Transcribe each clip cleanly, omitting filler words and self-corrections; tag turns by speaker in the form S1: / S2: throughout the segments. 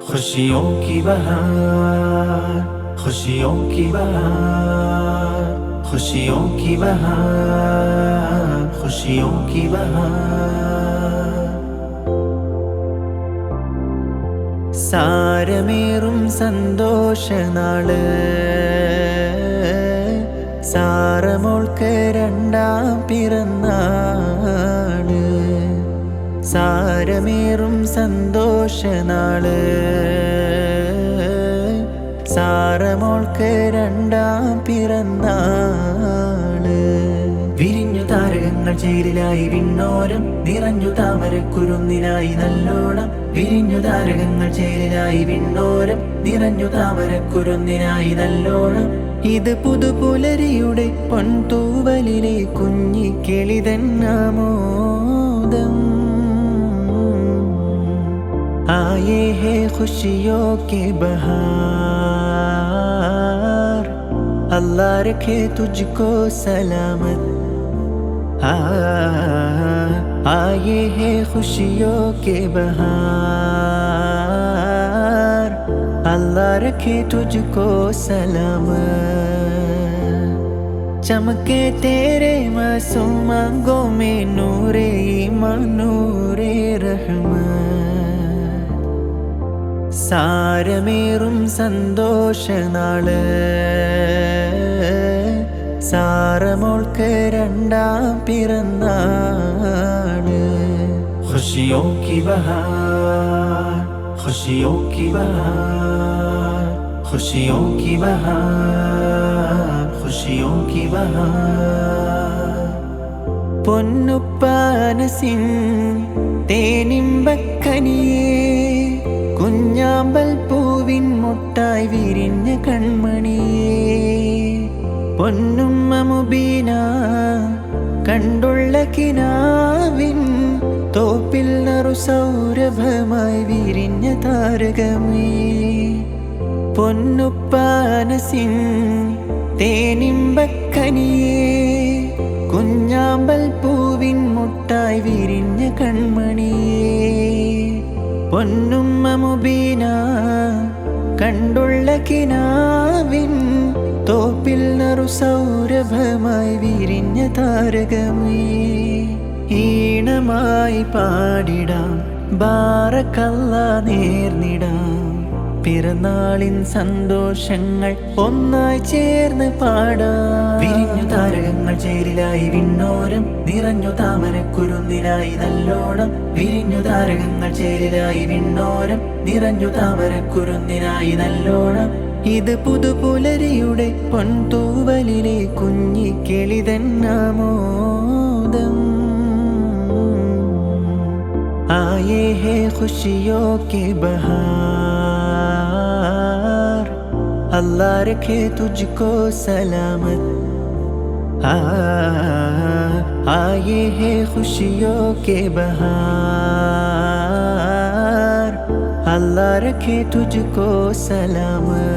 S1: खुशियों की बहार, खुशियों की बहार, खुशियों की बहार, खुशियों की बहार। സാരമേറും സന്തോഷനാള്, സാരമോൾക്ക് രണ്ടാം പിറന്നാള്. സാരമേറും സന്തോഷനാള്, സാരമോൾക്ക് രണ്ടാം പിറന്നാള്. വിരിഞ്ഞു താരകങ്ങൾ ചേരിലായി വിണ്ണോരം, നിറഞ്ഞു താമരക്കുരുന്നിനായി നല്ലോണം. വിരിഞ്ഞു താരകങ്ങൾ ചേരിലായി വിണ്ണോരം, നിറഞ്ഞു താമരക്കുരുന്നിനായി നല്ലോണം. ഇത് പുതുപുലരിയുടെ പൊൻതൂവലിലെ കുഞ്ഞിക്കിളിതൻ ആമോദം. आए हैं खुशियों के बहार, अल्लाह रखे तुझको सलामत. आए हैं खुशियों के बहार, अल्लाह रखे तुझको सलामत. चमके तेरे मासूम आंखों में नूरे ईमान नूरे रहमत. സാരമേറും സന്തോഷനാള്, സാരമോൾക്ക് രണ്ടാം പിറന്നാള്. खुशियों की बहार, खुशियों की बहार, खुशियों की बहार, खुशियों की बहार. പൊന്നുപ്പാനസിൻ തേനിമ്പക്കനിയേ, കുഞ്ഞാമ്പൽ പൂവിൻ മുട്ടായി വിരിഞ്ഞ കൺമണിയേ. പൊന്നുമ്മ മുബീന കണ്ടുള്ള കിനാവിൻ തോപ്പിൽ നറുസൗരഭമായി വിരിഞ്ഞ താരകമേ. പൊന്നുപ്പാനസിൻ തേനിമ്പക്കനിയേ, കുഞ്ഞാമ്പൽ പൂവിൻ മുട്ടായി വിരിഞ്ഞ കൺമണിയേ. പൊന്നുമ്മ മുബീന കണ്ടുള്ള കിനാവിൻ തോപ്പിൽ നറുസൗരഭമായി വിരിഞ്ഞ താരകമേ. ഈണമായി പാടിടാം, ബാറക്കല്ലാ നേർന്നിടാം. പിറന്നാളിൻ സന്തോഷങ്ങൾ ഒന്നായി ചേർന്ന് പാടാം. വിരിഞ്ഞു താരകങ്ങൾ ചേരിലായി വിണ്ണോരം, നിറഞ്ഞു താമരക്കുരുന്നിനായി നല്ലോണം. വിരിഞ്ഞു താരകങ്ങൾ ചേരിലായി വിണ്ണോരം, നിറഞ്ഞു താമരക്കുരുന്നിനായി നല്ലോണം. ഇത് പുതുപുലരിയുടെ പൊൻതൂവലിലെ കുഞ്ഞിക്കിളിതൻ ആമോദം. आए हैं खुशियों के बहार, अल्लाह रखे तुझको सलामत. आए हैं खुशियों के बहार, अल्लाह रखे तुझको सलामत.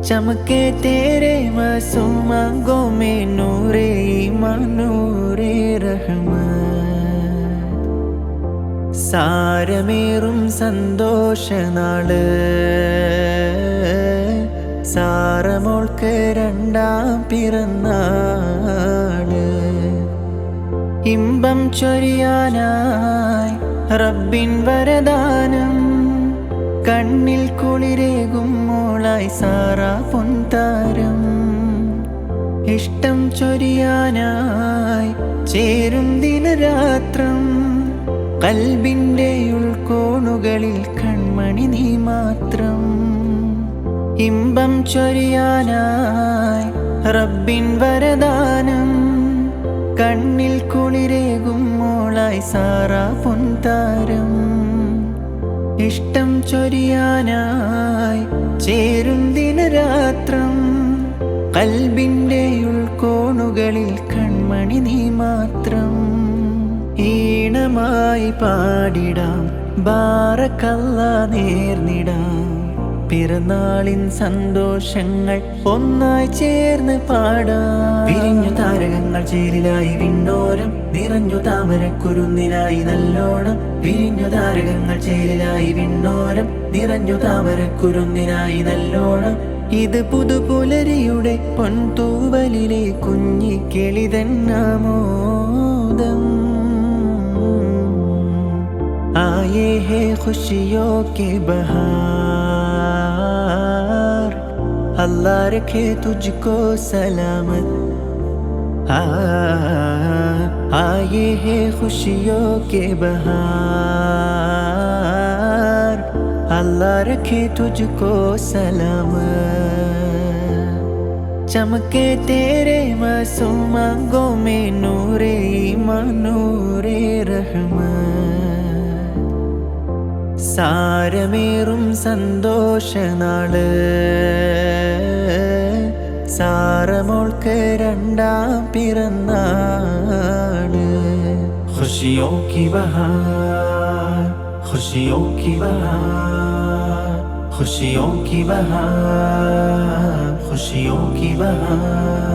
S1: चमके तेरे मासूम आंखों में नूरे ईमान नूरे रहमत. സാരമേറും സന്തോഷനാള്, സാരമോൾക്ക് രണ്ടാം പിറന്നാള്. ഇമ്പം ചൊരിയാനായി റബ്ബിൻ വരദാനം, കണ്ണിൽ കുളിരേകും മോളായി സാറാ പൊൻതാരം. ഇഷ്ടം ചൊരിയാനായി ചേരും ദിനരാത്രം, കൽബിൻ്റെ ഉൾക്കോണുകളിൽ കൺമണി നീ മാത്രം. ഇമ്പം ചൊരിയാനായി റബ്ബിൻ വരദാനം, കണ്ണിൽ കുളിരേകും മോളായി സാറാ പൊൻതാരം. ഇഷ്ടം ചൊരിയാനായി ചേരും ദിനരാത്രം, കൽബിൻ്റെ ഉൾക്കോണുകളിൽ കൺമണി നീ മാത്രം. ഈണമായി പാടിടാം, ബാറക്കല്ലാ നേർന്നിടാം. പിറന്നാളിൻ സന്തോഷങ്ങൾ ഒന്നായി ചേർന്ന് പാടാം. വിരിഞ്ഞു താരകങ്ങൾ ചേരിലായി വിണ്ണോരം, നിറഞ്ഞു താമരക്കുരുന്നിനായി നല്ലോണം. വിരിഞ്ഞു താരകങ്ങൾ ചേരിലായി വിണ്ണോരം, നിറഞ്ഞു താമരക്കുരുന്നിനായി നല്ലോണം. ഇത് പുതുപുലരിയുടെ പൊൻതൂവലിലെ കുഞ്ഞിക്കിളിതൻ ആമോദം. आए हैं खुशियों के बहार, अल्लाह रखे तुझको सलामत. आए हैं खुशियों के बहार, अल्लाह रखे तुझको सलामत. चमके तेरे मासूम आंखों में नूरे ईमान नूरे रहमत. സാരമേറും സന്തോഷനാള്, സാരമോൾക്ക് രണ്ടാം പിറന്നാള്. ഖുശിയോ കി ബഹാർ, ഖുശിയോ കി ബഹാർ, ഖുശിയോ കി ബഹാർ, ഖുശിയോ കി ബഹാർ.